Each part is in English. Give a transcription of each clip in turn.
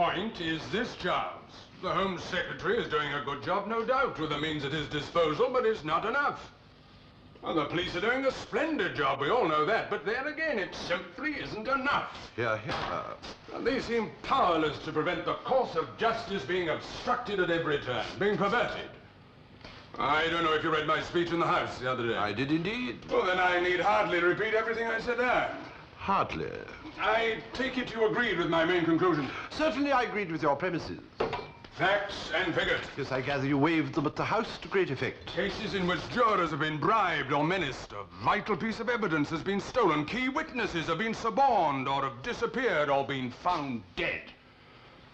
point is this, Charles. The Home Secretary is doing a good job, no doubt, with the means at his disposal, but it's not enough. Well, the police are doing a splendid job, we all know that, but there again, it simply isn't enough. Here. And they seem powerless to prevent the course of justice being obstructed at every turn, being perverted. I don't know if you read my speech in the House the other day. I did indeed. Well, then I need hardly repeat everything I said there. Hardly. I take it you agreed with my main conclusion. Certainly I agreed with your premises. Facts and figures. Yes, I gather you waived them at the House to great effect. Cases in which jurors have been bribed or menaced, a vital piece of evidence has been stolen, key witnesses have been suborned or have disappeared or been found dead.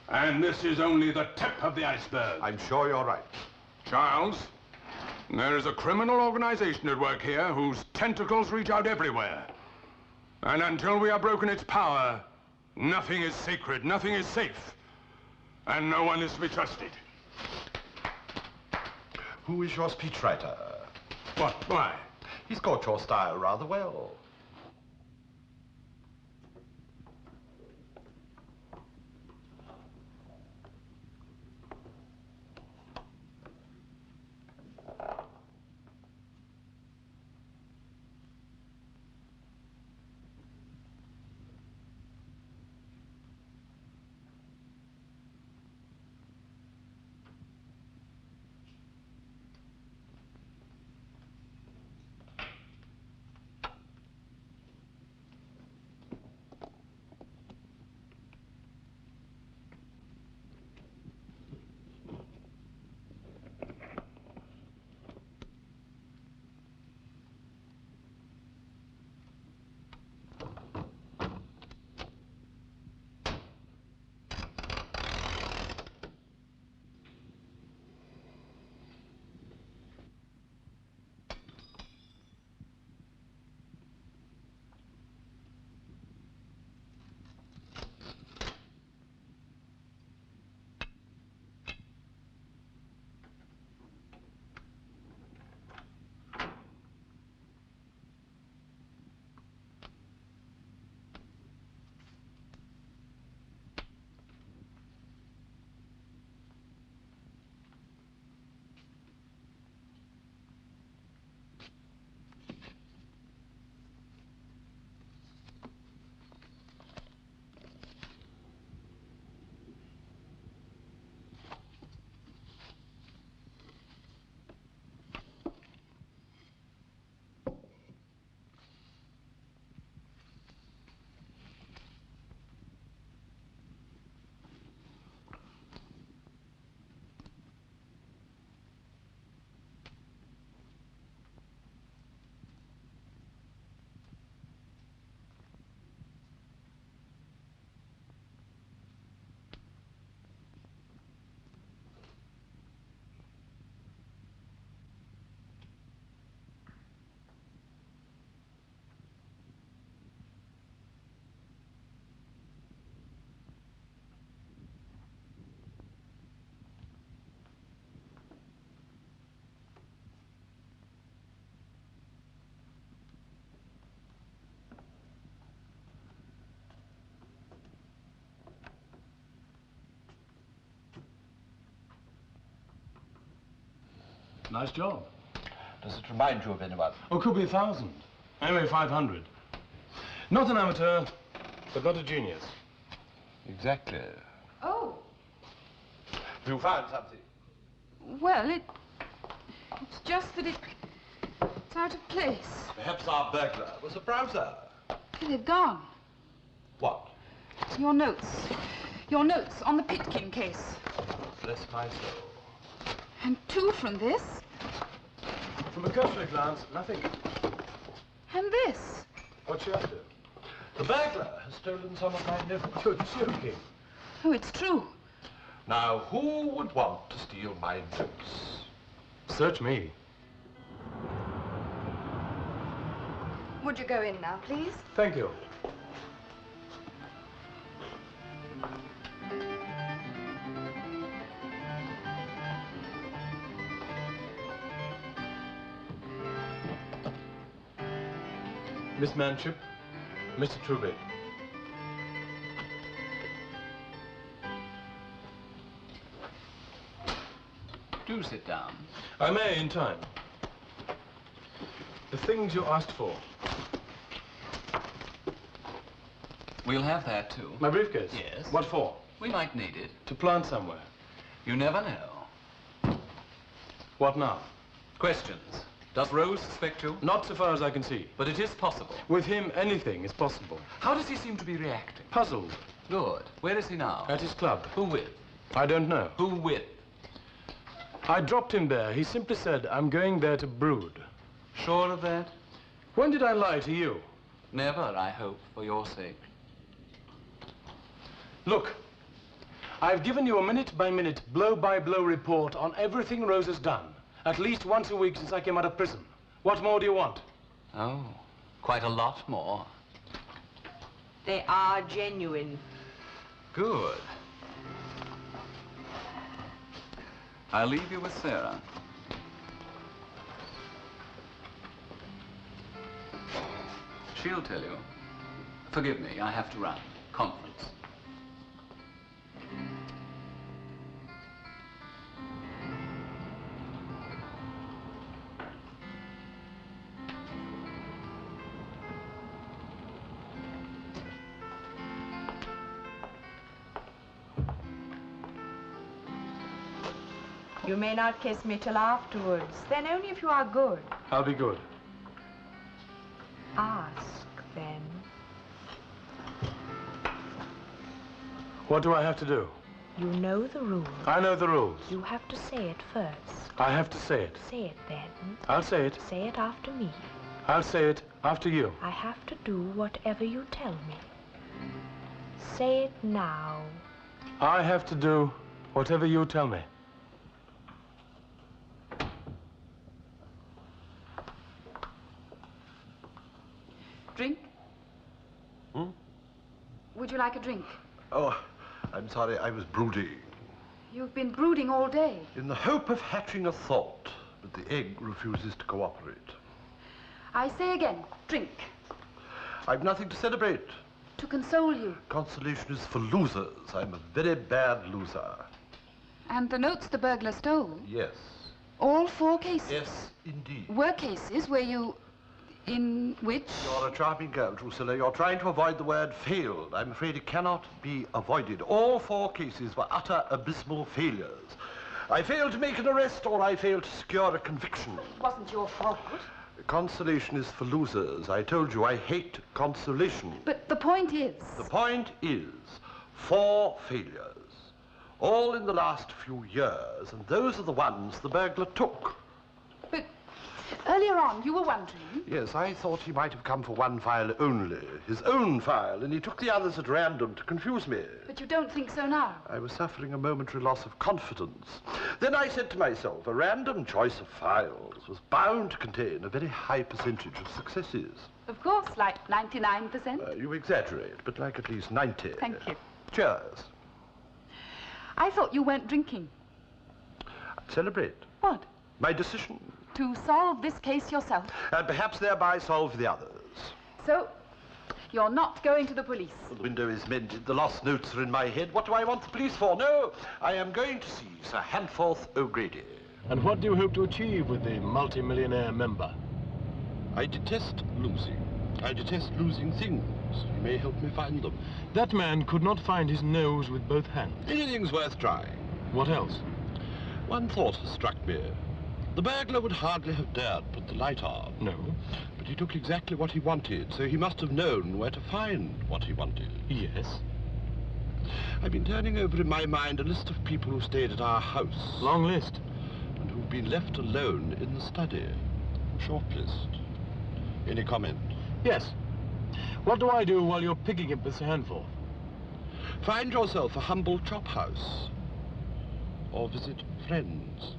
And this is only the tip of the iceberg. I'm sure you're right. Charles, there is a criminal organization at work here whose tentacles reach out everywhere. And until we have broken its power, nothing is sacred, nothing is safe. And no one is to be trusted. Who is your speechwriter? What? Why? He's caught your style rather well. Nice job. Does it remind you of anyone? Oh, could be 1,000. Anyway, 500. Not an amateur, but not a genius. Exactly. Oh. You found something? Well, it's just that it's out of place. Perhaps our burglar was a browser. They've gone. What? Your notes. Your notes on the Pitkin case. Bless my soul. And 2 from this. From a cursory glance, nothing. And this. What's she up to? The burglar has stolen some of my notes. You're joking. Oh, it's true. Now, who would want to steal my notes? Search me. Would you go in now, please? Thank you. Miss Manship, Mr. Truby. Do sit down. I may in time. The things you asked for. We'll have that, too. My briefcase? Yes. What for? We might need it. To plant somewhere. You never know. What now? Questions. Does Rose suspect you? Not so far as I can see. But it is possible. With him, anything is possible. How does he seem to be reacting? Puzzled. Good. Where is he now? At his club. Who with? I don't know. Who with? I dropped him there. He simply said, I'm going there to brood. Sure of that? When did I lie to you? Never, I hope, for your sake. Look, I've given you a minute-by-minute, blow-by-blow report on everything Rose has done. At least once a week since I came out of prison. What more do you want? Oh, quite a lot more. They are genuine. Good. I'll leave you with Sarah. She'll tell you. Forgive me, I have to run. Conference. You may not kiss me till afterwards. Then only if you are good. I'll be good. Ask, then. What do I have to do? You know the rules. I know the rules. You have to say it first. I have to say it. Say it then. I'll say it. Say it after me. I'll say it after you. I have to do whatever you tell me. Say it now. I have to do whatever you tell me. Drink? Would you like a drink? Oh, I'm sorry, I was brooding. You've been brooding all day. In the hope of hatching a thought, but the egg refuses to cooperate. I say again, drink. I've nothing to celebrate. To console you. Consolation is for losers. I'm a very bad loser. And the notes the burglar stole? Yes. All 4 cases? Yes, indeed. Were cases where you... in which... You're a charming girl, Drusilla. You're trying to avoid the word failed. I'm afraid it cannot be avoided. All 4 cases were utter abysmal failures. I failed to make an arrest or I failed to secure a conviction. It wasn't your fault. Consolation is for losers. I told you I hate consolation. But the point is... The point is 4 failures. All in the last few years, and those are the ones the burglar took. But earlier on, you were wondering... Yes, I thought he might have come for one file only, his own file, and he took the others at random to confuse me. But you don't think so now? I was suffering a momentary loss of confidence. Then I said to myself, a random choice of files was bound to contain a very high percentage of successes. Of course, like 99%. You exaggerate, but like at least 90. Thank you. Cheers. I thought you weren't drinking. Celebrate. What? My decision. To solve this case yourself. And perhaps thereby solve the others. So, you're not going to the police? The window is mended. The lost notes are in my head. What do I want the police for? No, I am going to see Sir Hanforth O'Grady. And what do you hope to achieve with the multi-millionaire member? I detest losing. I detest losing things. You may help me find them. That man could not find his nose with both hands. Anything's worth trying. What else? One thought has struck me. The burglar would hardly have dared put the light on. No. But he took exactly what he wanted, so he must have known where to find what he wanted. Yes. I've been turning over in my mind a list of people who stayed at our house. Long list. And who've been left alone in the study. Short list. Any comment? Yes. What do I do while you're picking it with Sir Hanforth? Find yourself a humble chop house. Or visit friends.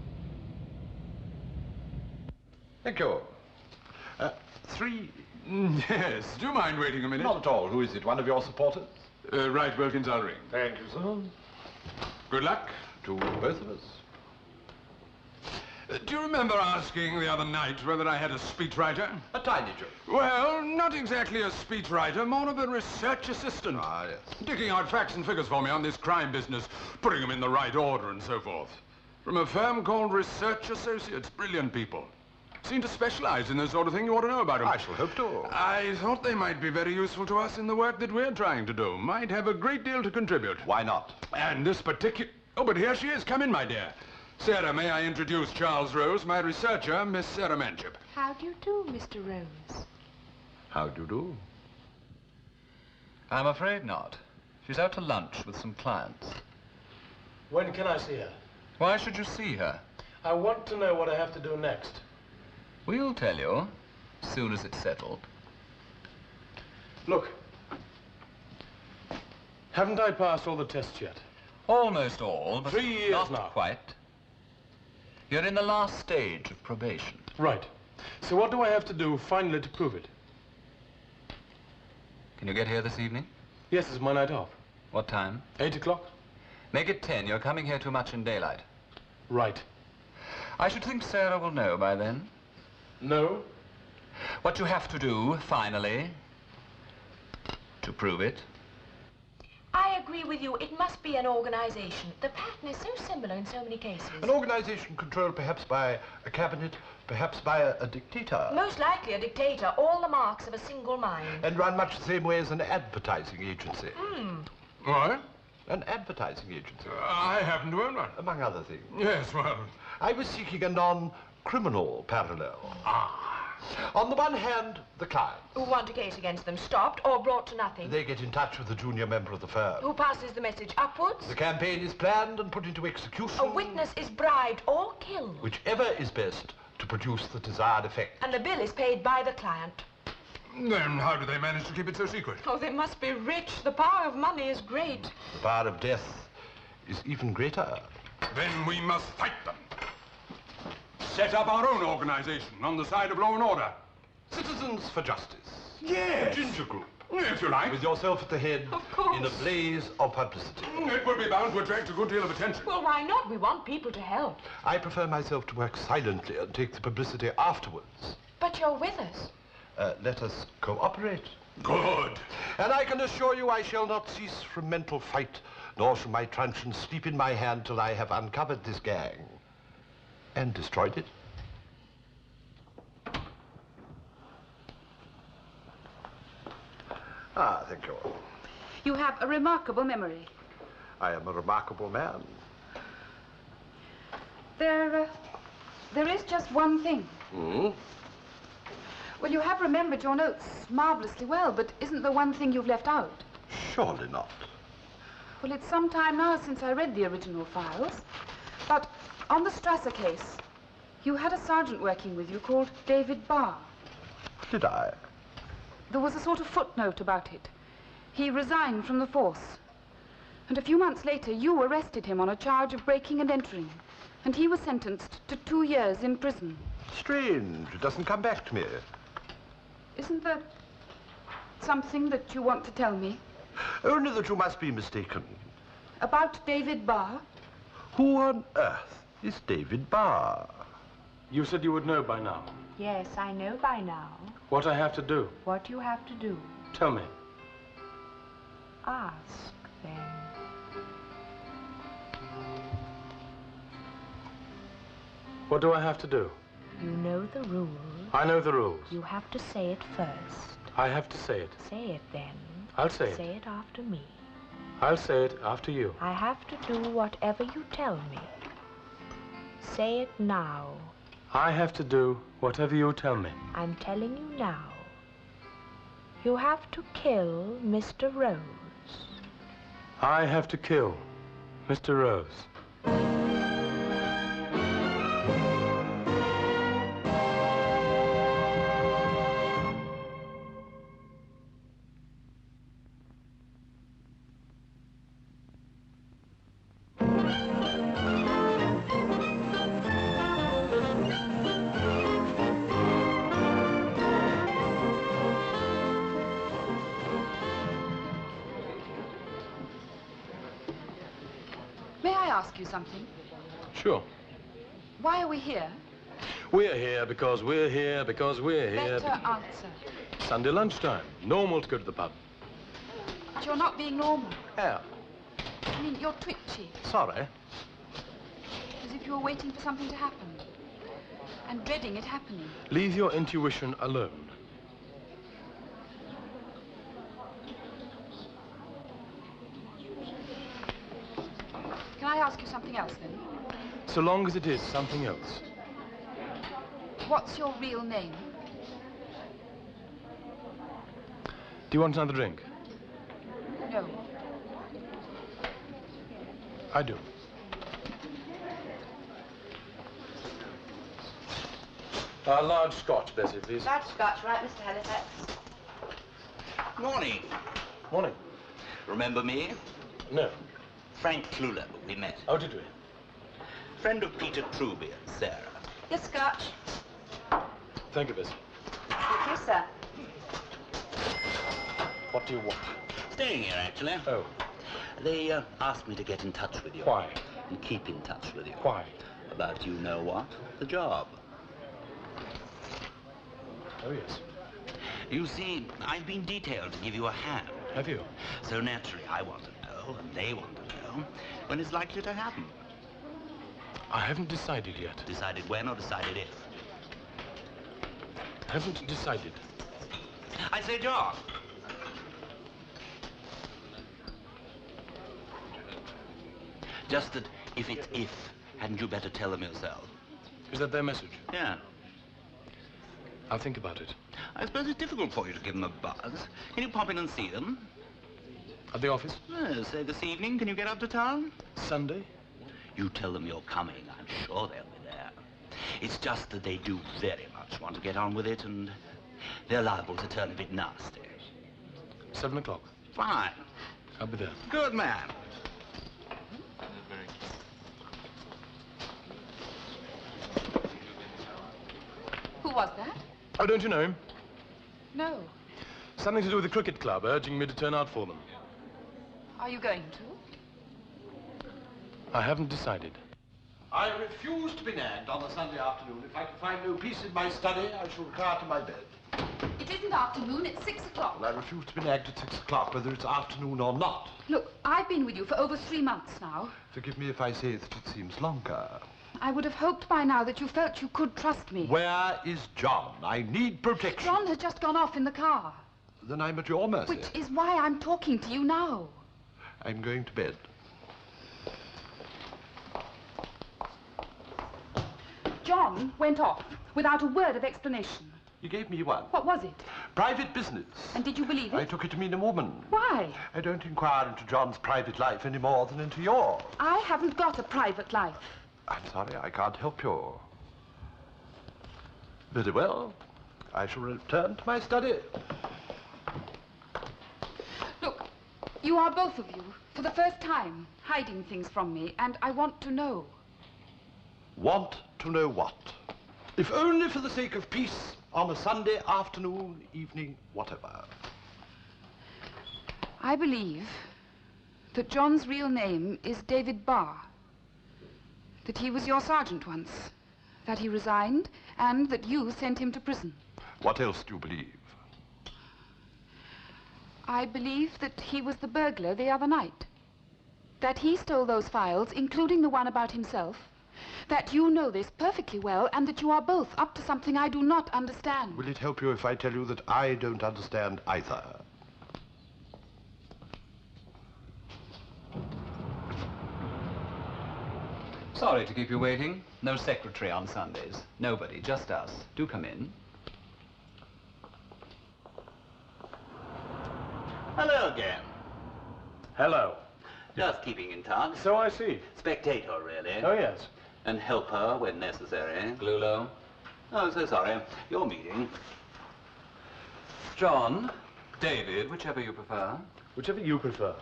Thank you. 3... Yes. Do you mind waiting a minute? Not at all. Who is it? One of your supporters? Right, Wilkins, I'll ring. Thank you, sir. Good luck. To both of us. Do you remember asking the other night whether I had a speechwriter? A tiny joke. Well, not exactly a speechwriter, more of a research assistant. Ah, yes. Digging out facts and figures for me on this crime business, putting them in the right order and so forth. From a firm called Research Associates. Brilliant people. Seem to specialize in the sort of thing you ought to know about them. I shall hope to. I thought they might be very useful to us in the work that we're trying to do. Might have a great deal to contribute. Why not? And this particular... Oh, but here she is. Come in, my dear. Sarah, may I introduce Charles Rose, my researcher, Miss Sarah Manship. How do you do, Mr. Rose? How do you do? I'm afraid not. She's out to lunch with some clients. When can I see her? Why should you see her? I want to know what I have to do next. We'll tell you, as soon as it's settled. Look. Haven't I passed all the tests yet? Almost all, but 3 years not now. quite. You're in the last stage of probation. Right. So what do I have to do finally to prove it? Can you get here this evening? Yes, it's my night off. What time? 8 o'clock? Make it 10. You're coming here too much in daylight. Right. I should think Sarah will know by then. No? What you have to do, finally, to prove it. I agree with you. It must be an organization. The pattern is so similar in so many cases. An organization controlled perhaps by a cabinet, perhaps by a dictator. Most likely a dictator. All the marks of a single mind. And run much the same way as an advertising agency. What? An advertising agency, I happen to own one. among other things. Yes, well... I was seeking a non-criminal parallel. On the one hand, the clients. Who want a case against them stopped or brought to nothing. They get in touch with the junior member of the firm. Who passes the message upwards. The campaign is planned and put into execution. A witness is bribed or killed. Whichever is best to produce the desired effect. And the bill is paid by the client. Then how do they manage to keep it so secret? Oh, they must be rich. The power of money is great. The power of death is even greater. Then we must fight them. Set up our own organization on the side of law and order. Citizens for Justice. Yes. A ginger group. If you like. With yourself at the head. Of course. In a blaze of publicity. It would be bound to attract a good deal of attention. Well, why not? We want people to help. I prefer myself to work silently and take the publicity afterwards. But you're with us. Let us cooperate. Good. And I can assure you I shall not cease from mental fight, nor shall my truncheon sleep in my hand till I have uncovered this gang and destroyed it. Thank you. You have a remarkable memory. I am a remarkable man. There is just one thing. Well, you have remembered your notes marvelously well, but isn't there one thing you've left out? Surely not. Well, it's some time now since I read the original files, but on the Strasser case, you had a sergeant working with you called David Barr. Did I? There was a sort of footnote about it. He resigned from the force. And a few months later, you arrested him on a charge of breaking and entering. And he was sentenced to 2 years in prison. Strange. It doesn't come back to me. Isn't there something that you want to tell me? Only that you must be mistaken. About David Barr? Who on earth is David Barr? You said you would know by now. Yes, I know by now What I have to do. what you have to do. Tell me. Ask, then. What do I have to do? You know the rules. I know the rules. You have to say it first. I have to say it. Say it then. I'll say it. Say it after me. I'll say it after you. I have to do whatever you tell me. Say it now. I have to do whatever you tell me. I'm telling you now. You have to kill Mr. Rose. I have to kill Mr. Rose. May I ask you something? Sure. Why are we here? We're here because we're here because we're here. Better answer. Sunday lunchtime. Normal to go to the pub. But you're not being normal. How? I mean, you're twitchy. Sorry. As if you were waiting for something to happen. And dreading it happening. Leave your intuition alone. Can I ask you something else, then? So long as it is something else. What's your real name? Do you want another drink? No. I do. A large scotch, Bessie, please. Large scotch, right, Mr. Halifax? Morning. Morning. Remember me? No. Frank Cluler, we met. How did we? Friend of Peter Truby and Sarah. Your scotch. Thank you, Bessie. Thank you, sir. What do you want? Staying here, actually. Oh. They asked me to get in touch with you. Why? And keep in touch with you. Why? About you know what? The job. Oh, yes. You see, I've been detailed to give you a hand. Have you? So naturally, I want to know, and they want to know, when it's likely to happen. I haven't decided yet. Decided when or decided if? Haven't decided. I say, John. Just that if it's if, hadn't you better tell them yourself? Is that their message? Yeah. I'll think about it. I suppose it's difficult for you to give them a buzz. Can you pop in and see them? At the office? Say this evening, can you get up to town? Sunday? You tell them you're coming, I'm sure they'll be there. It's just that they do very much want to get on with it, and they're liable to turn a bit nasty. 7 o'clock. Fine. I'll be there. Good man. Who was that? Oh, don't you know him? No. Something to do with the cricket club, urging me to turn out for them. Are you going to? I haven't decided. I refuse to be nagged on a Sunday afternoon. If I can find no peace in my study, I shall retire to my bed. It isn't afternoon, it's 6 o'clock. Well, I refuse to be nagged at 6 o'clock, whether it's afternoon or not. Look, I've been with you for over 3 months now. Forgive me if I say that it seems longer. I would have hoped by now that you felt you could trust me. Where is John? I need protection. John has just gone off in the car. Then I'm at your mercy. Which is why I'm talking to you now. I'm going to bed. John went off without a word of explanation. You gave me one. What was it? Private business. And did you believe I it? took it to mean a woman. Why? I don't inquire into John's private life any more than into yours. I haven't got a private life. I'm sorry, I can't help you. Very well. I shall return to my study. Look, you are both of you, for the first time, hiding things from me, and I want to know. Want to know what? If only for the sake of peace on a Sunday afternoon, evening, whatever. I believe that John's real name is David Barr. That he was your sergeant once. That he resigned, and that you sent him to prison. What else do you believe? I believe that he was the burglar the other night. That he stole those files, including the one about himself. That you know this perfectly well, and that you are both up to something I do not understand. Will it help you if I tell you that I don't understand either? Sorry to keep you waiting. No secretary on Sundays. Nobody, just us. Do come in. Hello again. Hello. Just keeping in touch. So I see. Spectator, really. Oh, yes. And helper when necessary. Glulo. Oh, so sorry. Your meeting. John. David, whichever you prefer. Whichever you prefer.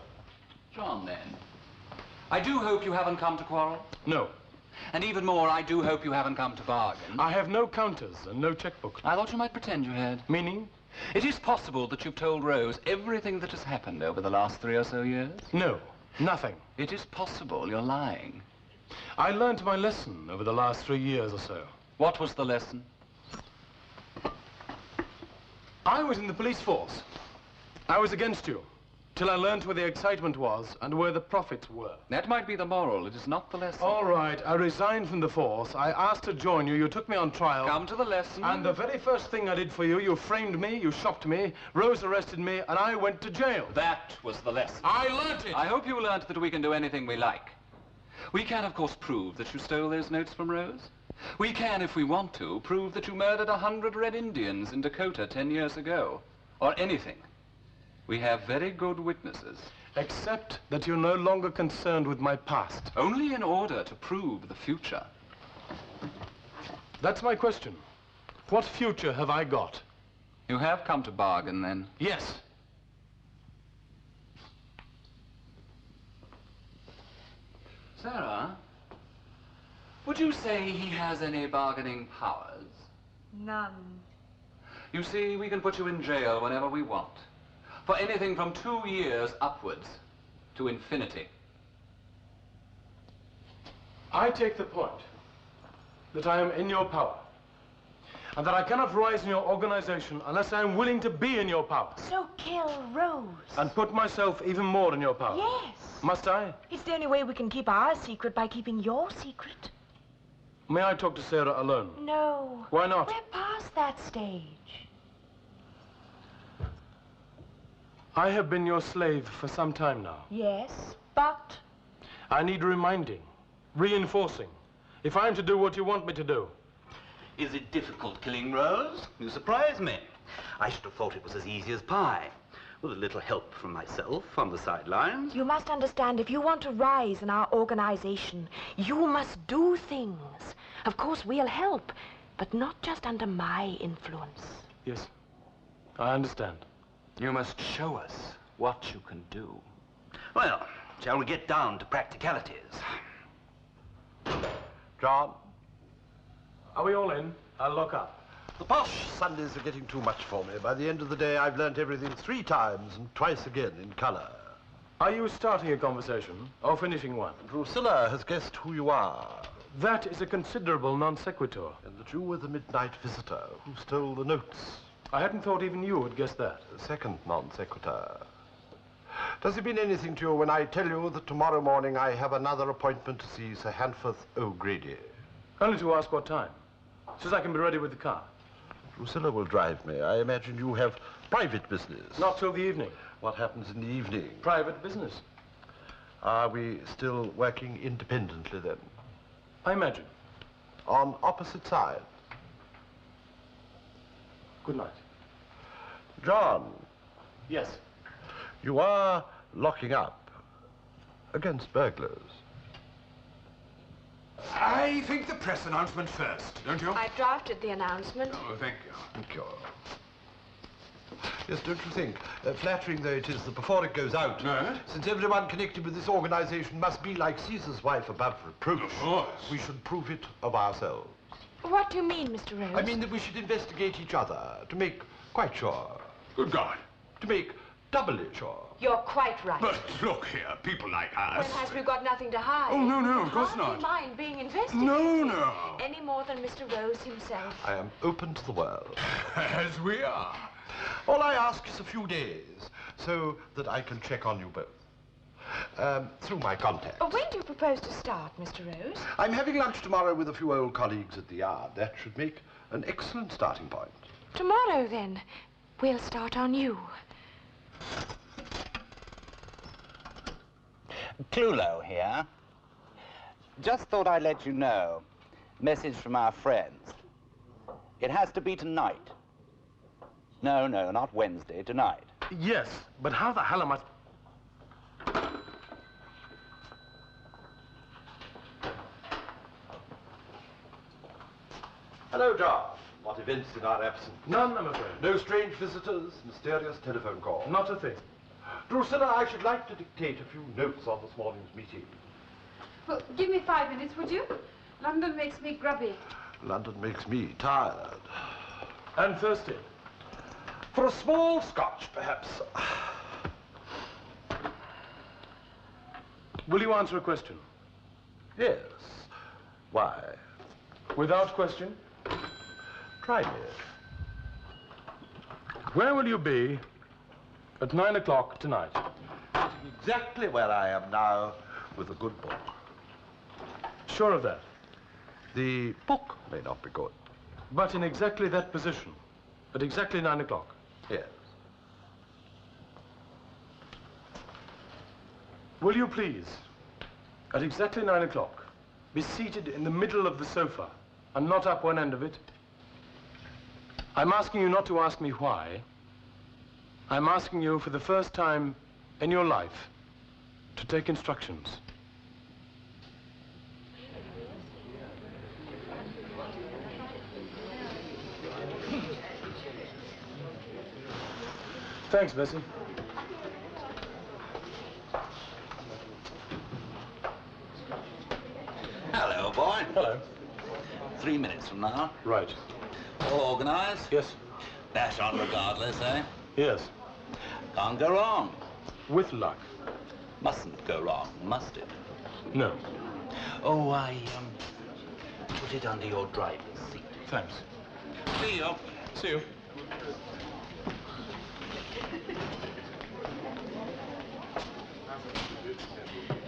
John, then. I do hope you haven't come to quarrel. No. And even more, I do hope you haven't come to bargain. I have no counters and no checkbook. I thought you might pretend you had. Meaning? It is possible that you've told Rose everything that has happened over the last 3 or so years. No. Nothing. It is possible you're lying. I learned my lesson over the last 3 years or so. What was the lesson? I was in the police force. I was against you. till I learnt where the excitement was and where the profits were. That might be the moral. It is not the lesson. All right, I resigned from the force. I asked to join you. You took me on trial. Come to the lesson. And the very first thing I did for you, you framed me, you shocked me, Rose arrested me, and I went to jail. That was the lesson. I learnt it. I hope you learnt that we can do anything we like. We can, of course, prove that you stole those notes from Rose. We can, if we want to, prove that you murdered 100 Red Indians in Dakota 10 years ago. Or anything. We have very good witnesses. Except that you're no longer concerned with my past. Only in order to prove the future. That's my question. What future have I got? You have come to bargain, then? Yes. Sarah, would you say he has any bargaining powers? None. You see, we can put you in jail whenever we want. For anything from 2 years upwards to infinity. I take the point that I am in your power. And that I cannot rise in your organization unless I am willing to be in your power. So kill Rose. And put myself even more in your power. Yes. Must I? It's the only way we can keep our secret by keeping your secret. May I talk to Sarah alone? No. Why not? We're past that stage. I have been your slave for some time now. Yes, but... I need reminding, reinforcing, if I'm to do what you want me to do. Is it difficult killing Rose? You surprise me. I should have thought it was as easy as pie. With a little help from myself on the sidelines. You must understand, if you want to rise in our organization, you must do things. Of course, we'll help, but not just under my influence. Yes, I understand. You must show us what you can do. Well, shall we get down to practicalities? John, Are we all in? I'll lock up. the posh Sundays are getting too much for me. By the end of the day, I've learnt everything 3 times and twice again in color. Are you starting a conversation or finishing one? Drusilla has guessed who you are. That is a considerable non sequitur. And that you were the midnight visitor who stole the notes. I hadn't thought even you would guess that. The second non sequitur. Does it mean anything to you when I tell you that tomorrow morning I have another appointment to see Sir Hanforth O'Grady? Only to ask what time. Says I can be ready with the car. Drusilla will drive me. I imagine you have private business. Not till the evening. What happens in the evening? Private business. Are we still working independently then? I imagine. On opposite sides? Good night. John, Yes. you are locking up against burglars. I think the press announcement first, don't you? I've drafted the announcement. Oh, thank you. Thank you. Yes, don't you think, flattering though it is, that before it goes out, No? since everyone connected with this organization must be like Caesar's wife above reproach, Of course. we should prove it of ourselves. What do you mean, Mr. Rose? I mean that we should investigate each other to make quite sure, Good God. to make doubly sure. You're quite right. But look here, people like us. Whereas we've got nothing to hide. Oh, no, of course Hardly not. mind being investigated. No. Any more than Mr. Rose himself. I am open to the world. As we are. All I ask is a few days, so that I can check on you both. Through my contacts. When do you propose to start, Mr. Rose? I'm having lunch tomorrow with a few old colleagues at the Yard. That should make an excellent starting point. Tomorrow, then. We'll start on you. Clulo here. Just thought I'd let you know. Message from our friends. It has to be tonight. No, not Wednesday, tonight. Yes, but how the hell am I... Hello, John. What events in our absence? None, I'm afraid. No strange visitors, mysterious telephone calls. Not a thing. Drusilla, I should like to dictate a few notes on this morning's meeting. Well, give me 5 minutes, would you? London makes me grubby. London makes me tired. And thirsty. For a small scotch, perhaps. Will you answer a question? Yes. Why? Without question? Try me. Where will you be at 9 o'clock tonight? exactly where I am now with a good book. Sure of that? The book may not be good. But in exactly that position, at exactly 9 o'clock. Yes. Will you please, at exactly 9 o'clock, be seated in the middle of the sofa and not up one end of it? I'm asking you not to ask me why. I'm asking you for the first time in your life to take instructions. Thanks, Bessie. Hello, boy. Hello. 3 minutes from now. Right. All organized? Yes. Dash on regardless, eh? Yes. Can't go wrong. With luck. Mustn't go wrong, must it? No. Oh, I put it under your driver's seat. Thanks. See you. See you.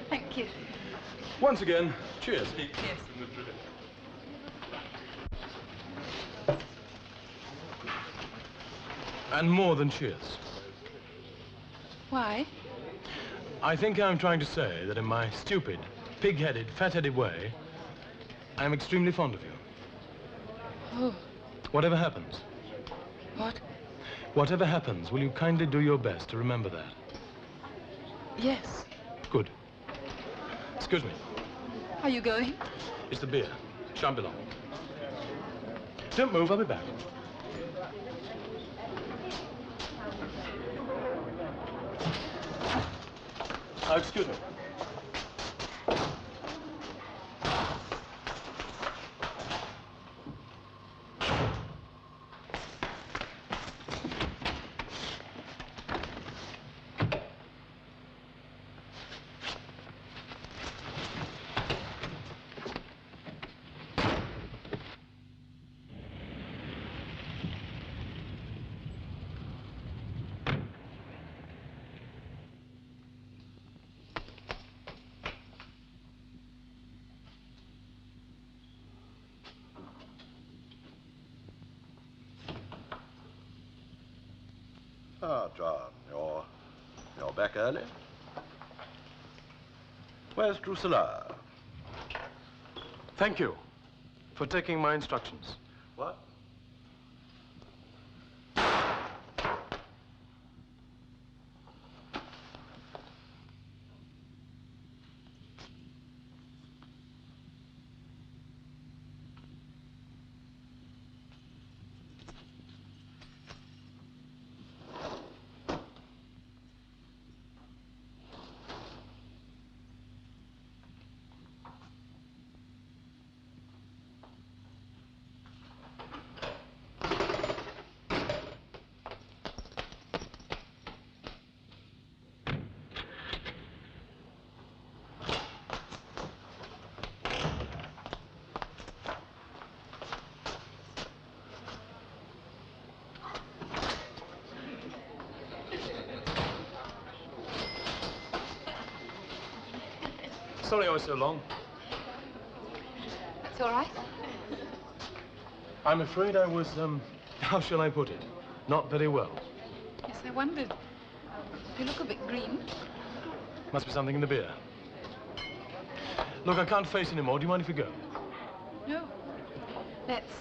Thank you. Once again, cheers. Yes. And more than cheers. Why? I think I'm trying to say that in my stupid, pig-headed, fat-headed way, I'm extremely fond of you. Oh, Whatever happens, what? whatever happens, will you kindly do your best to remember that? Yes. Good. Excuse me. Are you going? It's the beer. Shan't be long. Don't move, I'll be back. Oh, excuse me. Ah, John, you're back early? Where's Drusilla? Thank you for taking my instructions. What? Sorry I was so long. That's all right. I'm afraid I was, how shall I put it? Not very well. Yes, I wondered. You look a bit green. Must be something in the beer. Look, I can't face anymore. Do you mind if we go? No. Let's.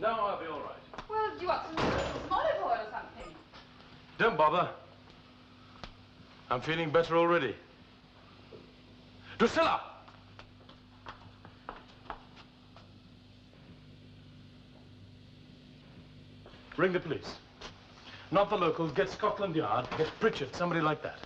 No, I'll be all right. Well, do you want some olive oil or something? Don't bother. I'm feeling better already. Drusilla! Ring the police. Not the locals. Get Scotland Yard. Get Pritchard. Somebody like that.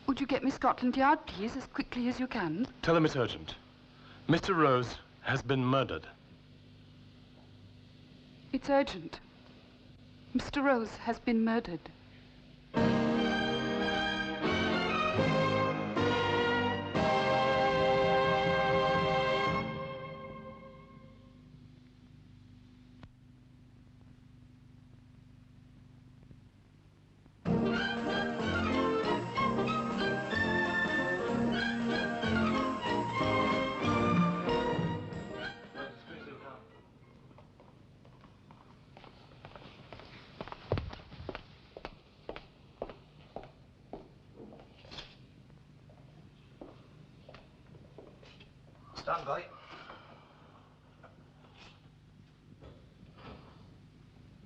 Would you get me Scotland Yard, please, as quickly as you can? Tell them it's urgent. Mr. Rose has been murdered. It's urgent. Mr. Rose has been murdered. Stand by.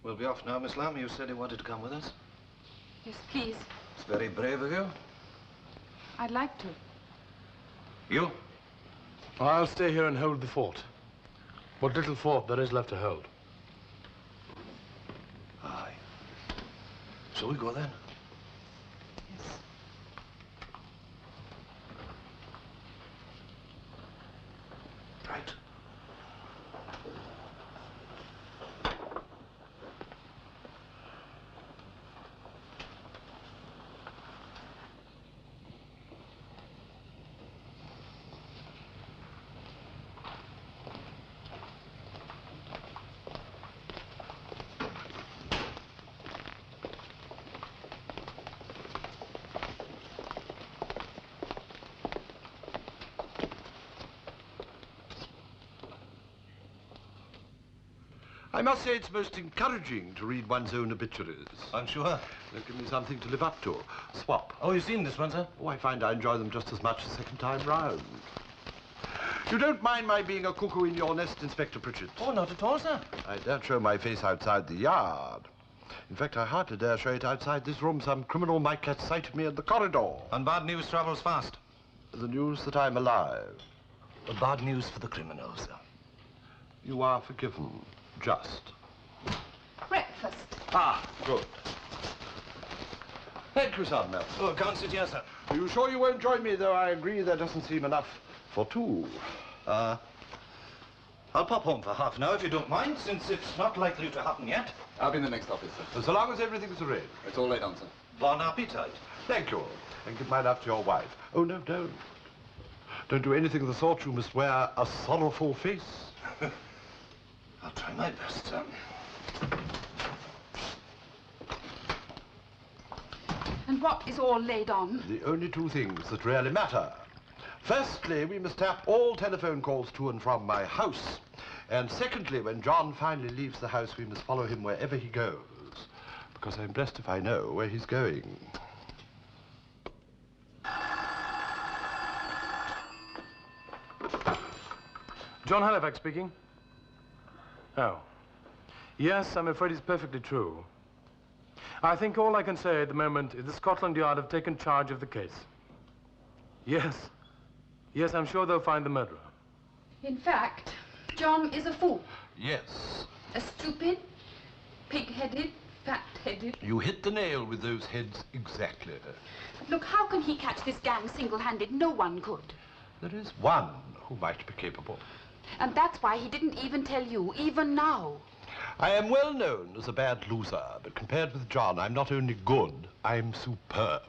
We'll be off now, Miss Lamb. You said you wanted to come with us. Yes, please. It's very brave of you. I'd like to. You? I'll stay here and hold the fort. What little fort there is left to hold. Aye. Shall we go then? Yes. Right. I must say it's most encouraging to read one's own obituaries. I'm sure. They give me something to live up to. Swap. Oh, you've seen this one, sir? Oh, I find I enjoy them just as much the second time round. You don't mind my being a cuckoo in your nest, Inspector Pritchett? Oh, not at all, sir. I daren't show my face outside the yard. In fact, I hardly dare show it outside this room. Some criminal might catch sight of me in the corridor. And bad news travels fast. The news that I'm alive. Bad news for the criminals, sir. You are forgiven. Just. Breakfast. Ah, good. Thank you, Sergeant Melton. Oh, can't sit here, sir. Are you sure you won't join me, though I agree there doesn't seem enough for two? I'll pop home for half an hour if you don't mind, since it's not likely to happen yet. I'll be in the next office, sir. So long as everything's arranged. It's all laid on, sir. Bon appetit. Thank you. And give my love to your wife. Oh, no, don't. Don't do anything of the sort. You must wear a sorrowful face. I'll try my best, sir. And what is all laid on? The only two things that really matter. Firstly, we must tap all telephone calls to and from my house. And secondly, when John finally leaves the house, we must follow him wherever he goes. Because I'm blessed if I know where he's going. John Halifax speaking. Oh. Yes, I'm afraid it's perfectly true. I think all I can say at the moment is the Scotland Yard have taken charge of the case. Yes. Yes, I'm sure they'll find the murderer. In fact, John is a fool. Yes. A stupid, pig-headed, fat-headed. You hit the nail with those heads exactly. Look, how can he catch this gang single-handed? No one could. There is one who might be capable. And that's why he didn't even tell you, even now. I am well known as a bad loser, but compared with John, I'm not only good, I'm superb.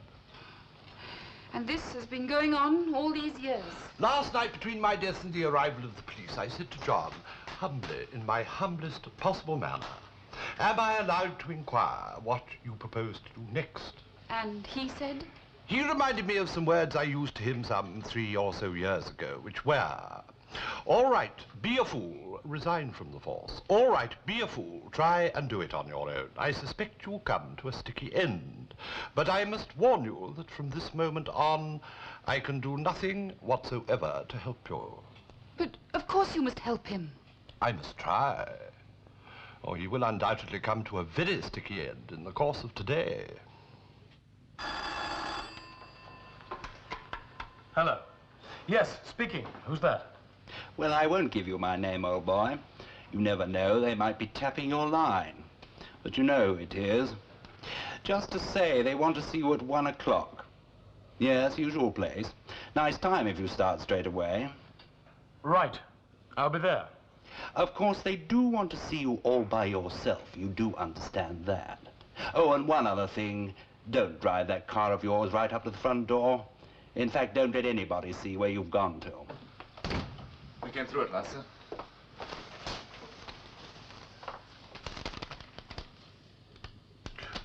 And this has been going on all these years. Last night, between my death and the arrival of the police, I said to John, humbly, in my humblest possible manner, am I allowed to inquire what you propose to do next? And he said? He reminded me of some words I used to him some 3 or so years ago, which were, all right, be a fool, resign from the force. All right, be a fool, try and do it on your own. I suspect you'll come to a sticky end. But I must warn you that from this moment on, I can do nothing whatsoever to help you. But of course you must help him. I must try. Or he will undoubtedly come to a very sticky end in the course of today. Hello. Yes, speaking. Who's that? Well, I won't give you my name, old boy. You never know, they might be tapping your line. But you know who it is. Just to say they want to see you at 1 o'clock. Yes, usual place. Nice time if you start straight away. Right. I'll be there. Of course, they do want to see you all by yourself. You do understand that. Oh, and one other thing. Don't drive that car of yours right up to the front door. In fact, don't let anybody see where you've gone to. We came through at last, sir.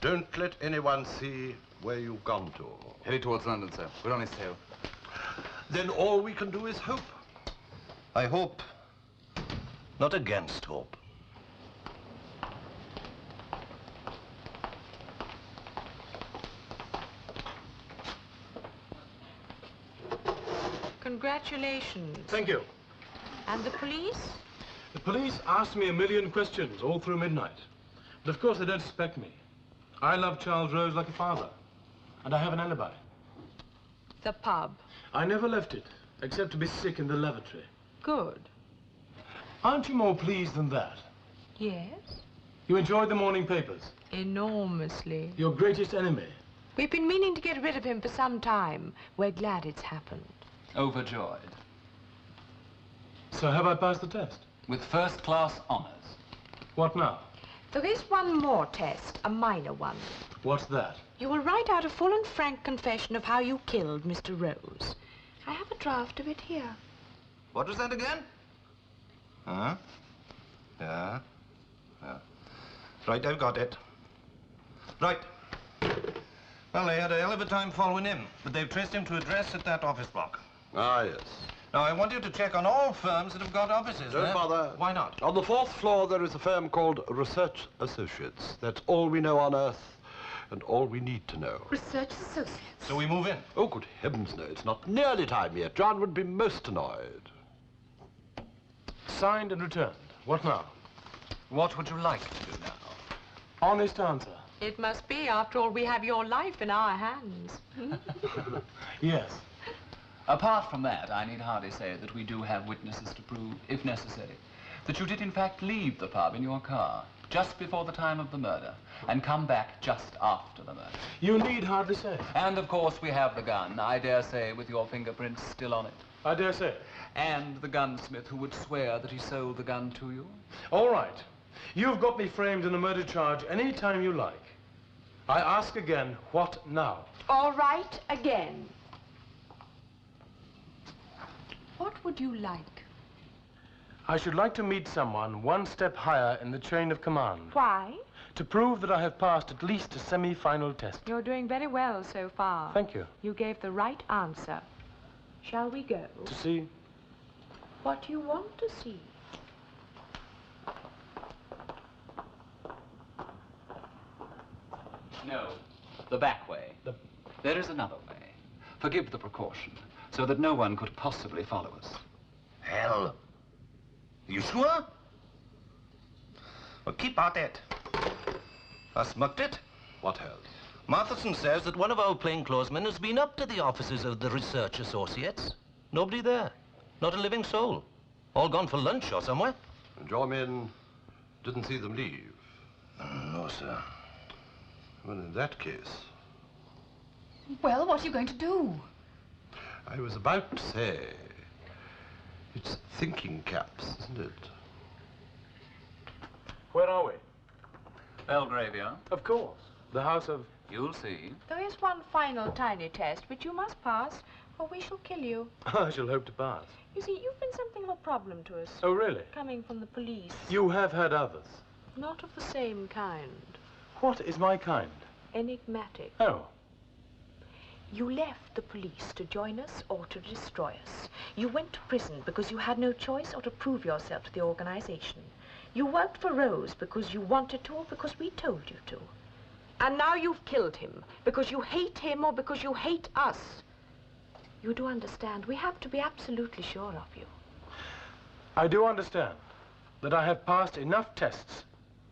Don't let anyone see where you've gone to. Headed towards London, sir. We're on his tail. Then all we can do is hope. I hope, not against hope. Congratulations. Thank you. And the police? The police asked me a million questions all through midnight. But of course they don't suspect me. I love Charles Rose like a father. And I have an alibi. The pub. I never left it, except to be sick in the lavatory. Good. Aren't you more pleased than that? Yes? You enjoyed the morning papers. Enormously. Your greatest enemy. We've been meaning to get rid of him for some time. We're glad it's happened. Overjoyed. So have I passed the test? With first-class honors. What now? There is one more test, a minor one. What's that? You will write out a full and frank confession of how you killed Mr. Rose. I have a draft of it here. What was that again? Huh? Yeah. Right, I've got it. Right. Well, they had a hell of a time following him, but they've traced him to address at that office block. Ah, yes. Now, I want you to check on all firms that have got offices Don't there. bother. Why not? On the 4th floor, there is a firm called Research Associates. That's all we know on Earth, and all we need to know. Research Associates. So we move in. Oh, good heavens, no. It's not nearly time yet. John would be most annoyed. Signed and returned. What now? What would you like to do now? Honest answer. It must be. After all, we have your life in our hands. Yes. Apart from that, I need hardly say that we do have witnesses to prove, if necessary, that you did in fact leave the pub in your car just before the time of the murder and come back just after the murder. You need hardly say. And of course we have the gun, I dare say, with your fingerprints still on it. I dare say. And the gunsmith who would swear that he sold the gun to you. All right. You've got me framed in a murder charge any time you like. I ask again, what now? All right, again. What would you like? I should like to meet someone one step higher in the chain of command. Why? To prove that I have passed at least a semi-final test. You're doing very well so far. Thank you. You gave the right answer. Shall we go? To see? What you want to see. No, the back way. There is another way. Forgive the precaution, so that no one could possibly follow us. Hell. You sure? Well, keep at it. I smucked it. What has? Matheson says that one of our plainclothesmen has been up to the offices of the Research Associates. Nobody there. Not a living soul. All gone for lunch or somewhere. And your men didn't see them leave? No, sir. Well, in that case, Well, what are you going to do? I was about to say, it's thinking caps, isn't it? Where are we? Belgravia, Of course. The house of... you'll see. There is one final tiny test which you must pass, or we shall kill you. I shall hope to pass. You see, you've been something of a problem to us. Oh, really? Coming from the police. You have had others. Not of the same kind. What is my kind? Enigmatic. Oh. You left the police to join us or to destroy us. You went to prison because you had no choice or to prove yourself to the organization. You worked for Rose because you wanted to or because we told you to. And now you've killed him because you hate him or because you hate us. You do understand. We have to be absolutely sure of you. I do understand that I have passed enough tests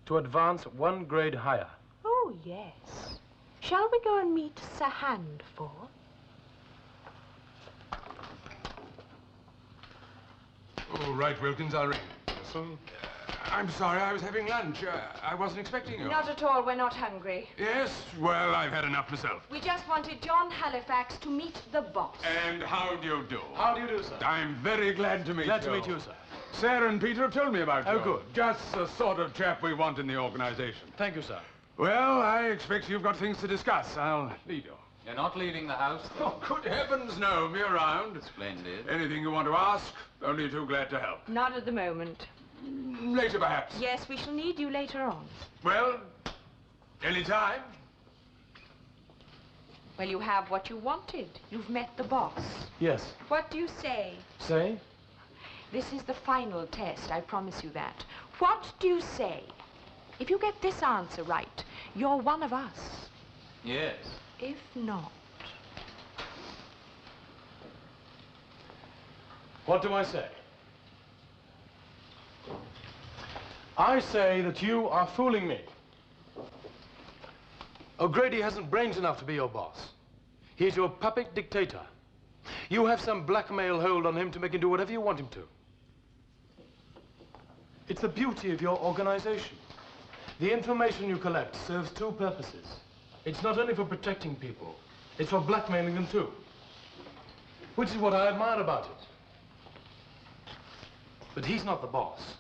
to advance one grade higher. Oh, yes. Shall we go and meet Sir Handful? Oh, right, Wilkins, I'll ring. I'm sorry, I was having lunch. I wasn't expecting you. Not at all. We're not hungry. Yes, well, I've had enough myself. We just wanted John Halifax to meet the boss. And how do you do? How do you do, sir? I'm very glad to meet you. Glad to meet you, sir. Sarah and Peter have told me about you. Oh, good. Just the sort of chap we want in the organization. Thank you, sir. Well, I expect you've got things to discuss. I'll leave you. You're not leaving the house, though. Oh, good heavens, no. Be around. Splendid. Anything you want to ask, only too glad to help. Not at the moment. Later, perhaps. Yes, we shall need you later on. Well, any time. Well, you have what you wanted. You've met the boss. Yes. What do you say? Say? This is the final test, I promise you that. What do you say? If you get this answer right, you're one of us. Yes. If not... What do I say? I say that you are fooling me. O'Grady hasn't brains enough to be your boss. He's your puppet dictator. You have some blackmail hold on him to make him do whatever you want him to. It's the beauty of your organization. The information you collect serves two purposes. It's not only for protecting people, it's for blackmailing them too. Which is what I admire about it. But he's not the boss.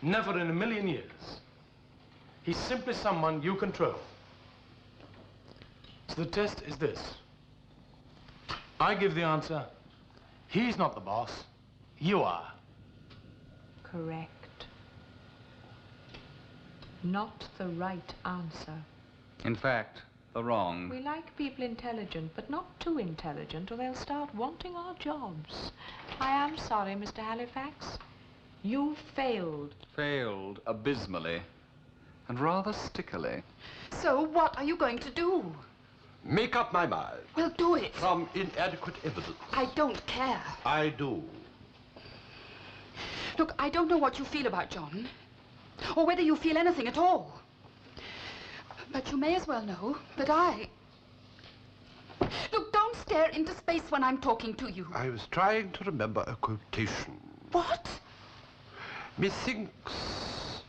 Never in a million years. He's simply someone you control. So the test is this. I give the answer. He's not the boss. You are. Correct. Not the right answer. In fact, the wrong. We like people intelligent, but not too intelligent, or they'll start wanting our jobs. I am sorry, Mr. Halifax. You failed. Failed abysmally. And rather stickily. So what are you going to do? Make up my mind. Well, do it. From inadequate evidence. I don't care. I do. Look, I don't know what you feel about John, or whether you feel anything at all. But you may as well know that I... Look, don't stare into space when I'm talking to you. I was trying to remember a quotation. What? Methinks...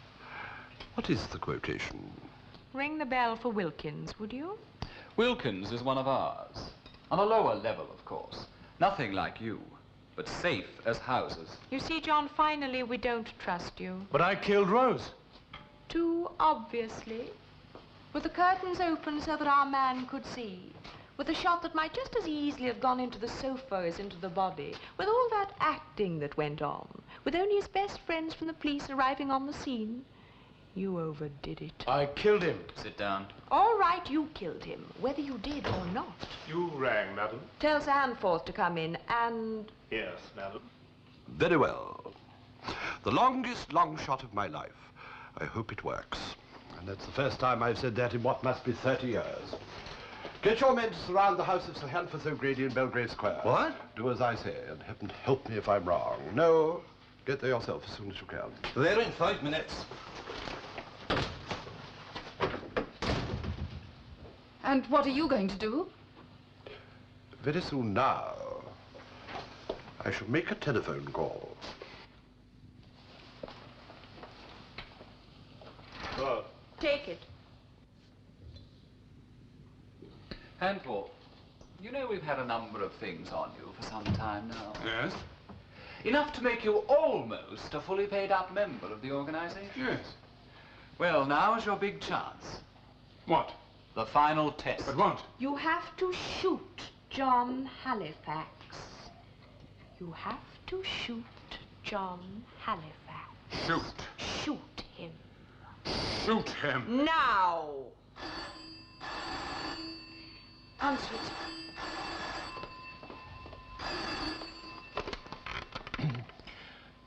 What is the quotation? Ring the bell for Wilkins, would you? Wilkins is one of ours. On a lower level, of course. Nothing like you, but safe as houses. You see, John, finally we don't trust you. But I killed Rose. Too obviously. With the curtains open so that our man could see. With a shot that might just as easily have gone into the sofa as into the body. With all that acting that went on. With only his best friends from the police arriving on the scene. You overdid it. I killed him. Sit down. All right, you killed him, whether you did or not. You rang, madam. Tell Sanforth to come in and... Yes, madam. Very well. The longest long shot of my life. I hope it works. And that's the first time I've said that in what must be 30 years. Get your men to surround the house of Sir Hanforth O'Grady in Belgrave Square. What? Do as I say, and heaven help me if I'm wrong. No, get there yourself as soon as you can. There in 5 minutes. And what are you going to do? Very soon now, I shall make a telephone call. Take it. Handful, you know we've had a number of things on you for some time now. Yes? Enough to make you almost a fully paid up member of the organization. Yes. Well, now is your big chance. What? The final test. But what? You have to shoot John Halifax. You have to shoot John Halifax. Shoot. Shoot him. Shoot him. Now! Answer it.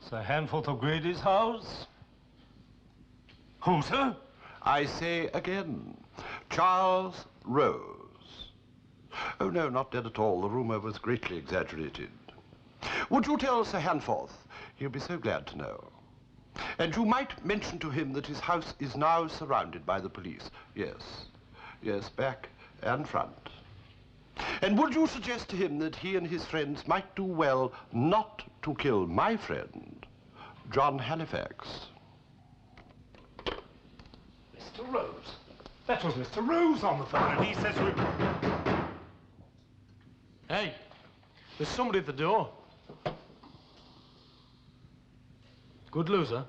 Sir Hanforth O'Grady's house? Who, sir? I say again, Charles Rose. Oh, no, not dead at all. The rumor was greatly exaggerated. Would you tell Sir Hanforth? He'll be so glad to know. And you might mention to him that his house is now surrounded by the police. Yes, yes, back and front. And would you suggest to him that he and his friends might do well not to kill my friend, John Halifax? Mr. Rose. That was Mr. Rose on the phone, and he says we... Hey, there's somebody at the door. Good loser.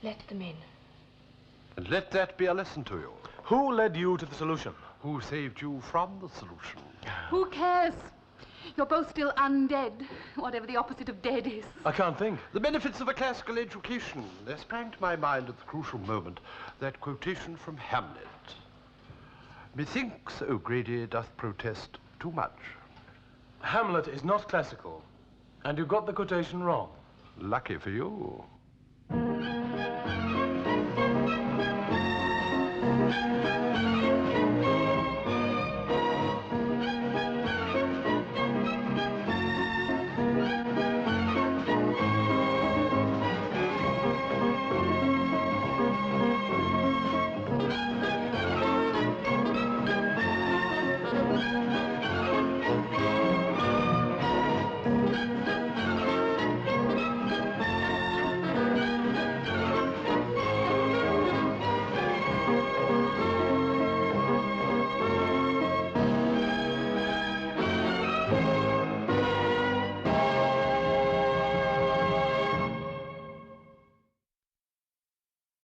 Let them in. And let that be a lesson to you. Who led you to the solution? Who saved you from the solution? Who cares? You're both still undead, whatever the opposite of dead is. I can't think. The benefits of a classical education. There sprang to my mind at the crucial moment that quotation from Hamlet. Methinks O'Grady doth protest too much. Hamlet is not classical, and you got the quotation wrong. Lucky for you.